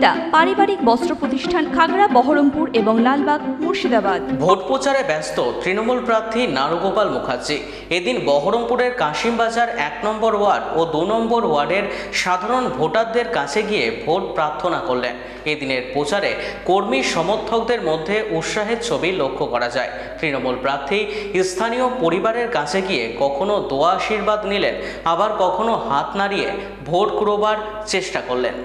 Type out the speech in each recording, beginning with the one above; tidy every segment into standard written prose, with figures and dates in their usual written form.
সুনিতা পারিবারিক বস্ত্র প্রতিষ্ঠান, খাগড়া, বহরমপুর এবং লালবাগ, মুর্শিদাবাদ। ভোট প্রচারে ব্যস্ত তৃণমূল প্রার্থী নারুগোপাল মুখার্জি। এদিন বহরমপুরের কাশিমবাজার 1 নম্বর ওয়ার্ড ও 2 নম্বর ওয়ার্ডের সাধারণ ভোটারদের কাছে গিয়ে ভোট প্রার্থনা করলেন। এদিনের প্রচারে কর্মী সমর্থকদের মধ্যে উৎসাহের ছবি লক্ষ্য করা যায়। তৃণমূল প্রার্থী স্থানীয় পরিবারের কাছে গিয়ে কখনো দোয়া আশীর্বাদ নিলেন, আবার কখনো হাত নাড়িয়ে ভোট কুড়োবার চেষ্টা করলেন।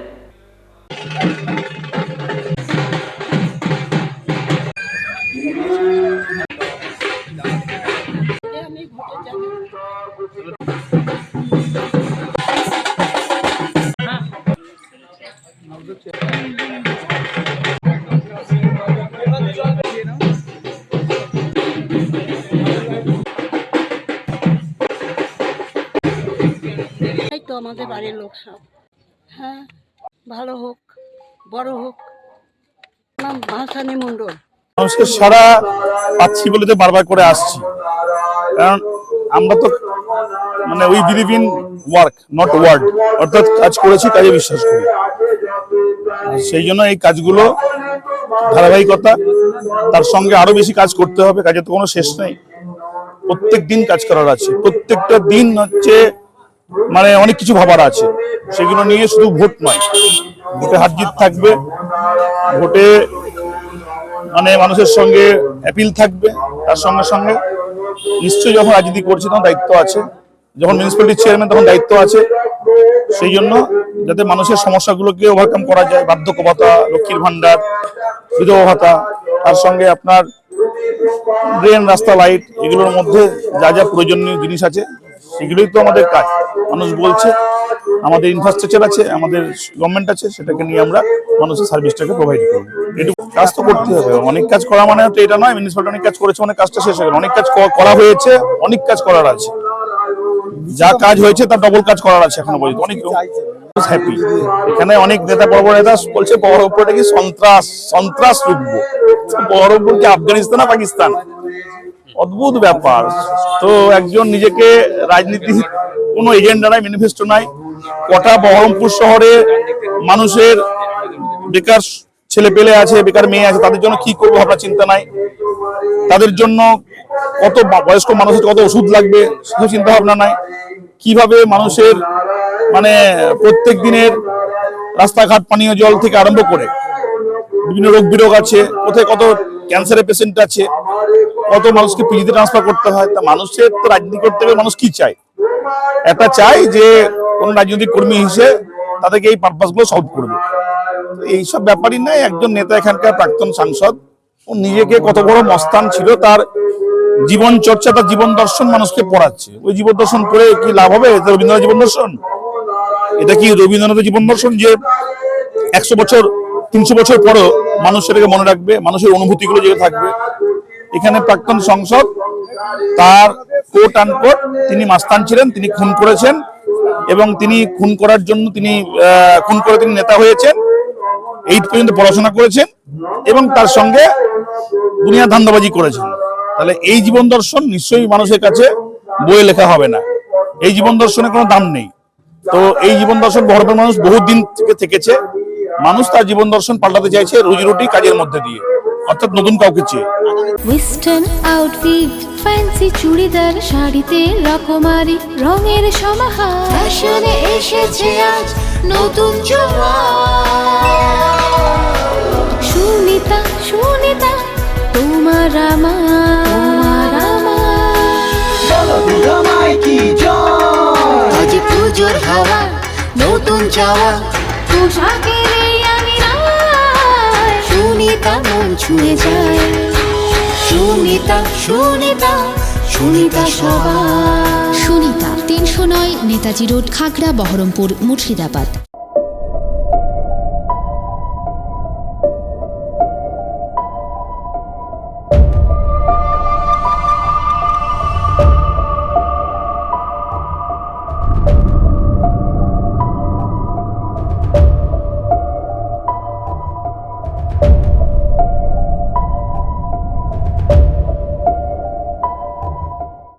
এই তো আমাদের বাড়ির লোক সব। হ্যাঁ, ভালো হোক, বড় হোক। নাম ভাসানী মণ্ডল। মানুষকে সারা পাচ্ছি বলে তো বারবার করে আসছি, কারণ আমরা তো মানে we believe in work not word, অর্থাৎ কাজ করেছি, কাজে বিশ্বাস করি। সেই জন্য এই কাজগুলো ধারাবাহিকতা, তার সঙ্গে আরো বেশি কাজ করতে হবে। কাজের তো কোনো শেষ নেই, প্রত্যেক দিন কাজ করার আছে, প্রত্যেকটা দিন হচ্ছে মানে অনেক কিছু ভাবার আছে। সেগুলো নিয়ে শুধু ভোট নয়, ভোটে হার জিত থাকবে, ভোটে মানে মানুষের সঙ্গে অ্যাপিল থাকবে, তার সঙ্গে সঙ্গে নিশ্চয়ই যখন রাজনীতি করছে তখন দায়িত্ব আছে, যখন মিউনিসিপ্যালিটির চেয়ারম্যান তখন দায়িত্ব আছে। সেই জন্য যাতে মানুষের সমস্যাগুলোকে ওভারকাম করা যায়, বার্ধক্য ভাতা, লক্ষ্মীর ভান্ডার, বিধবা ভাতা, তার সঙ্গে আপনার ড্রেন, রাস্তা, লাইট, এগুলোর মধ্যে যা যা প্রয়োজনীয় জিনিস আছে সেগুলোই তো আমাদের কাজ। মানুষ বলছে, আমাদের ইনফ্রাস্ট্রাকচার আছে, আমাদের গভর্নমেন্ট আছে, সেটাকে নিয়ে আমরা মানুষের সার্ভিসটাকে প্রোভাইড করবো। একটু কাজ তো করতে হবে। অনেক কাজ করা মানে তো এটা নয় মিউনিসিপ্যালিটি অনেক কাজ করেছে, অনেক কাজটা শেষ হয়ে গেল। অনেক কাজ করা হয়েছে, অনেক কাজ করার আছে। যা কাজ হয়েছে তার ডবল কাজ করার আছে এখনো পর্যন্ত। অনেক হ্যাপি। এখানে অনেক নেতা, বড় বড় নেতা বলছে বহরমপুরটা কি সন্ত্রাস রুখবো। বহরমপুর কি আফগানিস্তান না পাকিস্তান? অদ্ভুত ব্যাপার। তো একজন নিজেকে রাজনীতির কোনো এজেন্ডা নাই, ম্যানিফেস্টো নাই। কটা বহরমপুর শহরে মানুষের বেকার ছেলে পেলে আছে, বেকার মেয়ে আছে, তাদের জন্য কি করবো ভাবনা চিন্তা নাই। তাদের জন্য কত বয়স্ক মানুষের কত ওষুধ লাগবে সেটা চিন্তা ভাবনা নাই। কিভাবে মানুষের মানে প্রত্যেক দিনের রাস্তাঘাট, পানীয় জল থেকে আরম্ভ করে বিভিন্ন রোগ বিরোগ আছে, কোথায় কত ক্যান্সারের পেশেন্ট আছে, কত মানুষকে পিজিতে ট্রান্সফার করতে হয়। তা মানুষের তো রাজনীতি করতে গেলে মানুষ কি চায়? একটা চাই যে কোন রাজনৈতিক কর্মী হিসেবে তাদেরকে এই পারপাসগুলো সলভ করবে। এইসব ব্যাপারই নাই। একজন নেতা, এখানকার প্রাক্তন সাংসদ, ও নিজেকে কত বড় মস্তান ছিল, তার জীবন চর্চা, তার জীবন দর্শন মানুষকে পড়াচ্ছে। ওই জীবন দর্শন করে কি লাভ হবে? এটা রবীন্দ্রনাথ জীবন দর্শন? এটা কি রবীন্দ্রনাথের জীবন দর্শন যে 100 বছর 300 বছর পরও মানুষ সেটাকে মনে রাখবে, মানুষের অনুভূতিগুলো যেটা থাকবে? এখানে প্রাক্তন সংসদ, তার কোট আনকোট তিনি মাস্তান ছিলেন, তিনি খুন করেছেন, এবং তিনি খুন করার জন্য তিনি নেতা হয়েছেন, 8 পর্যন্ত পড়াশোনা করেছেন, এবং তার সঙ্গে দুনিয়া ধান্দাবাজি করেছেন। তাহলে এই জীবন দর্শন নিশ্চয়ই মানুষের কাছে বইয়ে লেখা হবে না। এই জীবন দর্শনের কোনো দাম নেই। তো এই জীবন দর্শন বহরমপুর মানুষ বহুদিন থেকে থেকেছে। মানুষ তার জীবন দর্শন পাল্টাতে চাইছে রুজি রুটি কাজের মধ্যে দিয়ে, অর্থাৎ নতুন কাউকে চেয়ে। ওয়েস্টার্ন আউটফিট, ফ্যান্সি চুড়িদার, শাড়িতে রকমারি রঙের সমাহার, ফ্যাশনে এসেছে আজ নতুন সুনিতা, সুনিতা তোমার আমার, আজ পুজোর হাওয়া, নতুন চাওয়া, পোশাকের আমি সুনিতা মন ছুঁয়ে যায়। সুনিতা, সুনিতা, সুনিতা সবার। সুনিতা 309 নেতাজি রোড, খাগড়া, বহরমপুর, মুর্শিদাবাদ।